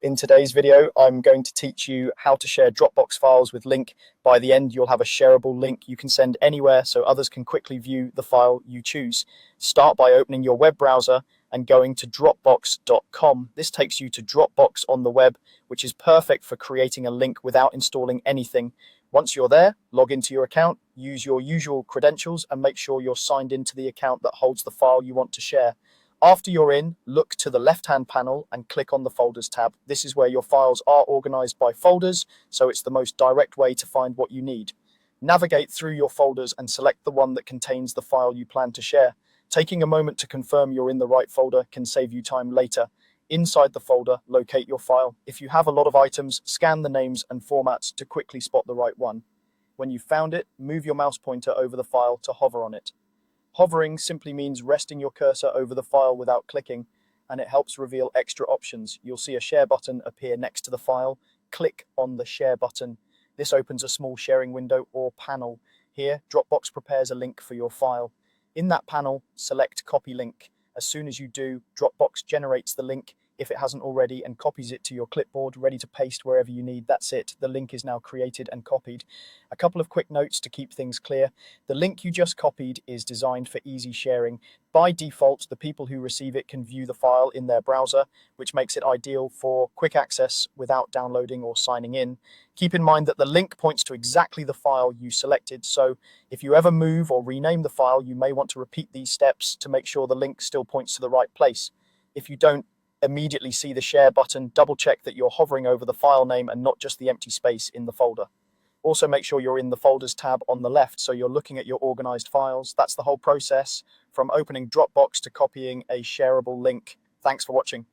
In today's video, I'm going to teach you how to share Dropbox files with link. By the end, you'll have a shareable link you can send anywhere so others can quickly view the file you choose. Start by opening your web browser and going to dropbox.com. This takes you to Dropbox on the web, which is perfect for creating a link without installing anything. Once you're there, log into your account, use your usual credentials, and make sure you're signed into the account that holds the file you want to share. After you're in, look to the left-hand panel and click on the Folders tab. This is where your files are organized by folders, so it's the most direct way to find what you need. Navigate through your folders and select the one that contains the file you plan to share. Taking a moment to confirm you're in the right folder can save you time later. Inside the folder, locate your file. If you have a lot of items, scan the names and formats to quickly spot the right one. When you've found it, move your mouse pointer over the file to hover on it. Hovering simply means resting your cursor over the file without clicking, and it helps reveal extra options. You'll see a share button appear next to the file. Click on the share button. This opens a small sharing window or panel. Here, Dropbox prepares a link for your file. In that panel, select Copy Link. As soon as you do, Dropbox generates the link if it hasn't already and copies it to your clipboard, ready to paste wherever you need. That's it. The link is now created and copied. A couple of quick notes to keep things clear. The link you just copied is designed for easy sharing. By default, the people who receive it can view the file in their browser, which makes it ideal for quick access without downloading or signing in. Keep in mind that the link points to exactly the file you selected, so if you ever move or rename the file, you may want to repeat these steps to make sure the link still points to the right place. If you don't immediately see the share button, double check that you're hovering over the file name and not just the empty space in the folder. Also make sure you're in the Folders tab on the left so you're looking at your organized files. That's the whole process from opening Dropbox to copying a shareable link. Thanks for watching.